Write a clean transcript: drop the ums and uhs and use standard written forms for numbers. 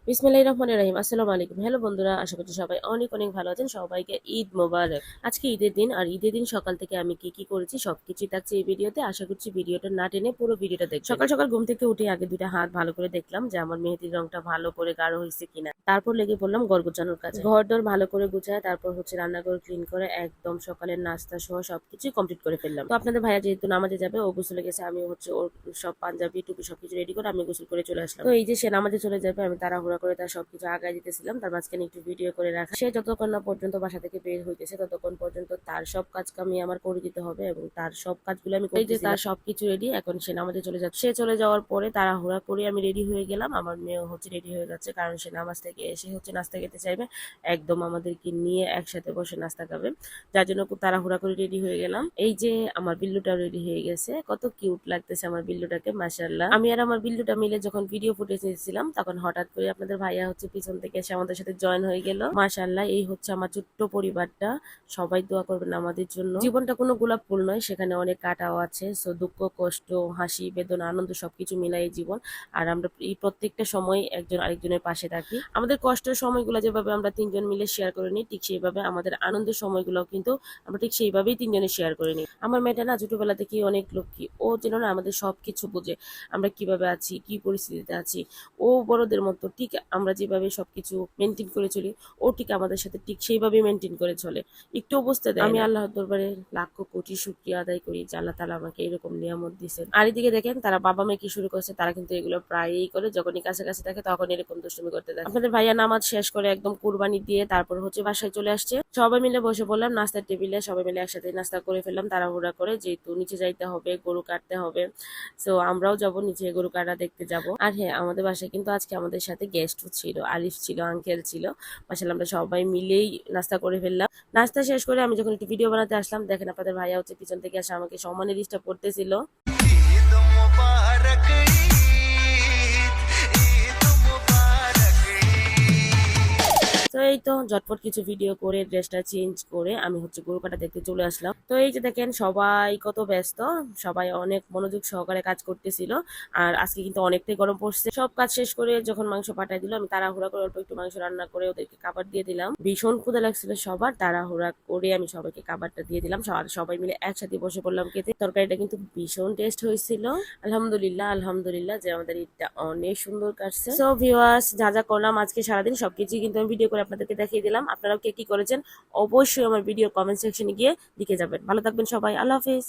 বিসমিল্লাহির রহমানির রহিম। আসসালামু আলাইকুম। হ্যালো বন্ধুরা, আশা করছি সবাই অনেক অনেক ভালো আছেন। সবাইকে ঈদ মোবারক। আজকে ঈদের দিন, আর ঈদের দিন সকাল থেকে আমি কি কি করেছি সবকিছুই থাকছে এই ভিডিওতে। আশা করছি ভিডিওটা না টেনে পুরো ভিডিওটা দেখবেন। সকাল সকাল ঘুম থেকে উঠে আগে দুইটা হাত ভালো করে দেখলাম যে আমার মেহেদির রংটা ভালো করে গাঢ় হয়েছে কিনা। তারপর লেগে পড়লাম ঘর গোছানোর কাজে। ঘর দর ভালো করে গুছায় তারপর রান্নাঘর ক্লিন করে একদম সকালের নাস্তা সহ সবকিছু কমপ্লিট করে ফেললাম। তো আপনাদের ভাইয়া যেহেতু নামাজে যাবে, ও গোসলে গেছে, আমি ওর সব পাঞ্জাবি টুপি সবকিছু রেডি করে আমি গোসল করে চলে আসলাম। তো এই যে সে নামাজে চলে যাবে, আমি তাড়াহুড়া করে তার সবকিছু আগায় দিতেছিলাম, তার মাঝখানে একটু ভিডিও করে রাখা। সে যতক্ষণ না পর্যন্ত বাসা থেকে বের হইতেছে ততক্ষণ পর্যন্ত তার সব কাজ আমি আমার করে দিতে হবে, এবং তার সব কাজগুলো আমি এই যে তার সবকিছু রেডি। এখন সে নামাজে চলে যাচ্ছে। সে চলে যাওয়ার পরে তাড়াহুড়া করে আমি রেডি হয়ে গেলাম। আমার মেয়েও রেডি হয়ে যাচ্ছে, কারণ সে নামাজ থেকে এসে নাস্তা খেতে চাইবে। একদম আমাদেরকে নিয়ে একসাথে বসে নাস্তা খাবে, যার জন্য খুব তাড়াহুড়া করে রেডি হয়ে গেলাম। এই যে আমার বিল্লুটাও রেডি হয়ে গেছে, কত কিউট লাগতেছে আমার বিল্লুটাকে, মাশাআল্লাহ। আমি আর আমার বিল্লুটা মিলে যখন ভিডিও ফুটেজ নিয়েছিলাম, তখন হঠাৎ করে আপনাদের ভাইয়া পিছন থেকে এসে আমাদের সাথে জয়েন হয়ে গেল। মাশাআল্লাহ, এই আমার ছোট্ট পরিবারটা। সবাই দোয়া করবেন আমাদের জন্য। জীবনটা কোনো গোলাপ ফুল নয়, সেখানে অনেক কাটাও আছে। সো দুঃখ, কষ্ট, হাসি, বেদনা, আনন্দ সবকিছু মিলাই জীবন। আর আমরা এই প্রত্যেকটা সময় একজন আরেকজনের পাশে থাকি। আমাদের কষ্টের সময়গুলো যেভাবে আমরা তিনজন মিলে শেয়ার করে নিই, ঠিক সেইভাবে আমাদের আনন্দের সময়গুলো কিন্তু আমরা ঠিক সেইভাবেই তিনজনে শেয়ার করে নিই। আমার মেয়েটা না ছোটবেলা থেকেই অনেক লক্ষ্মী। ও যেন না আমাদের সবকিছু বোঝে, আমরা কিভাবে আছি, কি পরিস্থিতিতে আছি। ও বড়দের মতো ঠিক আমরা যেভাবে সবকিছু মেনটেন করে চলি, ও ঠিক আমাদের সাথে ঠিক সেইভাবে মেনটেন করে চলে, একটু বুঝতে দেয়। আমি আল্লাহর দরবারে লাখ কোটি শুকরিয়া আদায় করি যে আল্লাহ তাআলা আমাকে এরকম নিয়ামত দিয়েছেন। আর এদিকে দেখেন তারা বাবা মেয়ে কি শুরু করছে, তারা কিন্তু এগুলো প্রায়ই করে, যখনই কাছাকাছি থাকে তখন এরকম দুষ্টুমি করতে থাকে। আপনাদের ভাইয়া নামাজ শেষ করে একদম কুরবানি দিয়ে তারপর বাসায় চলে আসছে। সবাই মিলে বসে পড়লাম নাস্তার টেবিলে, সবাই মিলে একসাথে নাস্তা করে ফেললাম তাড়াহুড়া করে, যেহেতু নিচে যাইতে হবে, গরু কাটতে হবে। সো আমরাও যাব নিচে, গরু কাটা দেখতে যাব। আর হ্যাঁ, আমাদের বাসায় কিন্তু আজকে আমাদের সাথে গেস্ট ছিল, আলিফ ছিল, আঙ্কেল ছিল। মাশাআল্লাহ, আমরা সবাই মিলেই নাস্তা করে ফেললাম। নাস্তা শেষ করে আমি যখন একটু ভিডিও বানাতে আসলাম, দেখেন আপনাদের ভাইয়া পিছন থেকে এসে আমাকে সম্মানের ডিস্টার্ব করতেছিল। ঈদ মুবারক, ঈদ মুবারক। তো এই তো ঝটপট কিছু ভিডিও করে ড্রেসটা চেঞ্জ করে আমি গরু কাটা দেখতে চলে আসলাম। তো এই যে দেখেন সবাই কত ব্যস্ত, সবাই অনেক মনোযোগ সহকারে কাজ করতেছিল। আর আজকে কিন্তু অনেকটাই গরম পড়ছে। সব কাজ শেষ করে যখন মাংস পাঠাই দিল, আমি তাড়াহুড়া করে অল্প একটু মাংস রান্না করে ওদেরকে খাবার দিয়ে দিলাম। ভীষণ ক্ষুধা লাগছিল সবার, তাড়াহুড়া করে আমি সবাইকে খাবারটা দিয়ে দিলাম। সবাই মিলে একসাথে বসে পড়লাম খেতে। তরকারিটা কিন্তু ভীষণ টেস্ট হয়েছিল। আলহামদুলিল্লাহ আলহামদুলিল্লাহ যে আমাদের ঈদটা অনেক সুন্দর কাটছে। সো ভিউয়ার্স, যা যা করলাম আজকে সারাদিন সবকিছু কিন্তু আমি ভিডিও করে আপনাদেরকে দেখিয়ে দিলাম। আপনারাও কে কি করেছেন অবশ্যই আমার ভিডিও কমেন্ট সেকশনে গিয়ে লিখে যাবেন। ভালো থাকবেন সবাই, আল্লাহ হাফেজ।